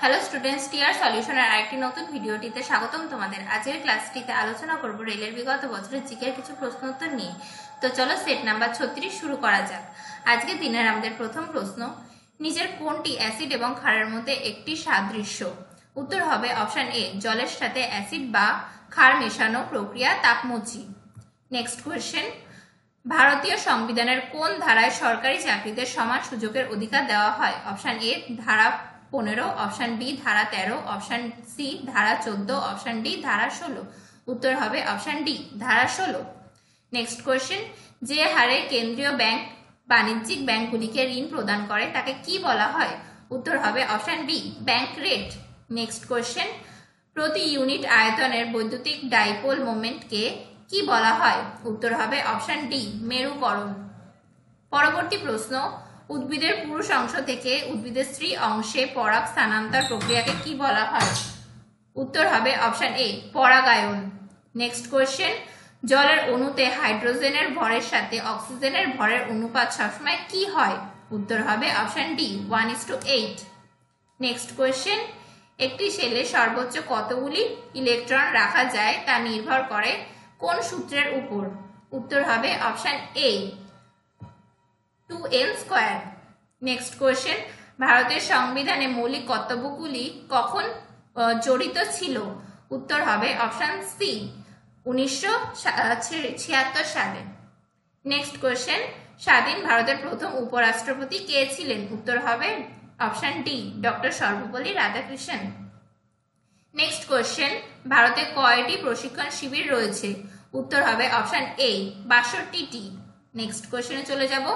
Hello students, TR সলিউশনের আরেকটি নতুন ভিডিওটিতে স্বাগতম তোমাদের। আজকের ক্লাসটিতে আলোচনা করব রেলের বিগত বছরের জিকের কিছু প্রশ্ন উত্তর নিয়ে। তো চলো সেট নাম্বার 36 শুরু করা যাক। আজকের দিনের আমাদের প্রথম প্রশ্ন, নিচের কোনটি অ্যাসিড এবং ক্ষারের মধ্যে একটি সাদৃশ্য? উত্তর হবে অপশন এ, জলের সাথে অ্যাসিড বা ক্ষার মেশানো প্রক্রিয়া তাপমুচি। নেক্সট কোয়েশ্চেন, ভারতীয় সংবিধানের কোন ধারায় সরকারি চাকরিতে সমান সুযোগের অধিকার দেওয়া হয়? অপশন এ ধারা 15, অপশন বি ধারা 13, অপশন সি ধারা 14, অপশন ডি ধারা 16। উত্তর হবে অপশন ডি ধারা 16। নেক্সট কোয়েশ্চেন, যে হারে কেন্দ্রীয় ব্যাংক বাণিজ্যিক ব্যাংকগুলিকে ঋণ প্রদান করে তাকে কি বলা হয়? উত্তর হবে option B bank rate. Next question, প্রতি ইউনিট আয়তনের বৈদ্যুতিক ডাইপোল মোমেন্টকে কি বলা হয়? উত্তর হবে অপশন ডি মেরুকরণ। পরবর্তী প্রশ্ন, উদ্ভিদের পুরুষ অংশ থেকে উদ্ভিদের স্ত্রী অংশে পরাগ স্থানান্তর প্রক্রিয়াকে কি বলা হয়? উত্তর হবে অপশন এ পরাগায়ন। নেক্সট কোয়েশ্চেন, জলের অণুতে হাইড্রোজেনের ভরের সাথে অক্সিজেনের ভরের অনুপাত সবসময় কি হয়? উত্তর হবে অপশন ডি 1:8। নেক্সট কোয়েশ্চেন, একটি সেলে সর্বোচ্চ কতগুলি ইলেকট্রন রাখা যায় তা নির্ভর করে কোন সূত্রের উপর? উত্তর হবে অপশন এ 2n²। নেক্সট কোয়েশ্চেন, ভারতের সংবিধানে মৌলিক কর্তব্যগুলি কখন জড়িত ছিল? উত্তর হবে অপশন সি 1976 সালে। নেক্সট কোয়েশ্চেন, স্বাধীন ভারতের প্রথম উপরাষ্ট্রপতি কে ছিলেন? উত্তর হবে option D doctor Sarvepalli Radhakrishnan. Next question, ভারতে কয়টি প্রশিক্ষণ শিবির রয়েছে? উত্তর হবে অপশন এ 62টি। নেক্সট কোয়েশ্চেনে চলে যাব,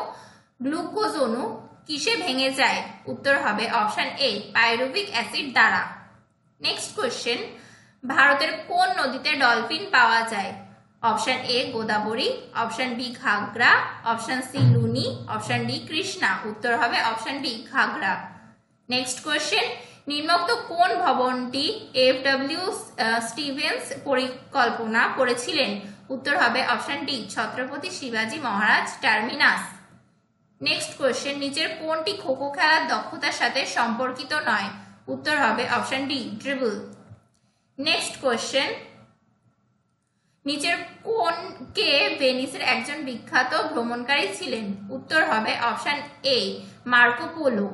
গ্লুকোজ অণু কিসে ভেঙে যায়? উত্তর হবে অপশন এ পাইরুভিক অ্যাসিড দ্বারা। নেক্সট কোয়েশ্চেন, ভারতের কোন নদীতে ডলফিন পাওয়া যায়? Option A Godavari, option B Ghaghara, option C Luni, option D Krishna. উত্তর হবে option B Ghaghara. Next question, নিম্নোক্ত কোন ভবনটি এফডব্লিউ স্টিভেন্স পরিকল্পনা করেছিলেন? উত্তর হবে অপশন ডি ছত্রপতি শিবাজী মহারাজ টার্মিনাস। নেক্সট কোয়েশ্চেন, নিচের কোনটি খো খো খেলার দক্ষতার সাথে সম্পর্কিত নয়? উত্তর হবে option D dribble. Next question, নিচের কোন কে ভেনিসের একজন বিখ্যাত ভ্রমণকারী ছিলেন? উত্তর হবে option A Marco Polo.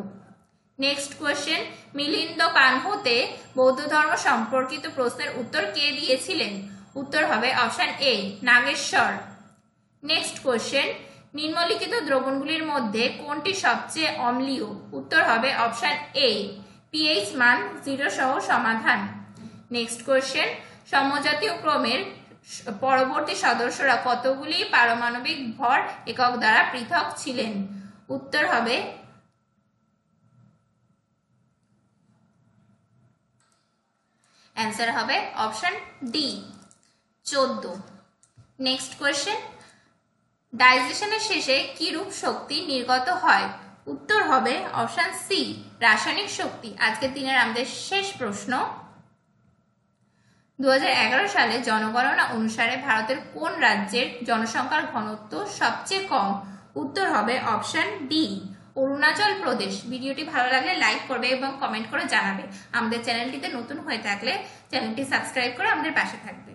Next question, Milinda কানহোতে বৌদ্ধ ধর্ম সম্পর্কিত প্রশ্নের উত্তর কে দিয়েছিলেন? উত্তর হবে option A Nageshwar. Next question, নিম্নলিখিত দ্রবণগুলির মধ্যে কোনটি সবচেয়ে অম্লীয়? উত্তর হবে অপশন এ পিএইচ মান 0 সহ সমাধান। নেক্সট কোয়েশ্চেন, সমজাতীয় ক্রমের পরবর্তী সদস্যরা কতগুলি পারমাণবিক ভর একক দ্বারা পৃথক ছিলেন? উত্তর হবে অ্যান্সার হবে অপশন ডি 14। নেক্সট কোয়েশ্চেন, ডাইজেশনের শেষে কি রূপ শক্তি নির্গত হয়? উত্তর হবে অপশন সি রাসায়নিক শক্তি। আজকের দিনের আমাদের শেষ প্রশ্ন, 2011 সালে জনগণনা অনুসারে ভারতের কোন রাজ্যের জনসংখ্যার ঘনত্ব সবচেয়ে কম? উত্তর হবে অপশন ডি অরুণাচল প্রদেশ। ভিডিওটি ভালো লাগলে লাইক করবে এবং কমেন্ট করে জানাবে। আমাদের চ্যানেলটিতে নতুন হয়ে থাকলে চ্যানেলটি সাবস্ক্রাইব করে আমাদের পাশে থাকবে।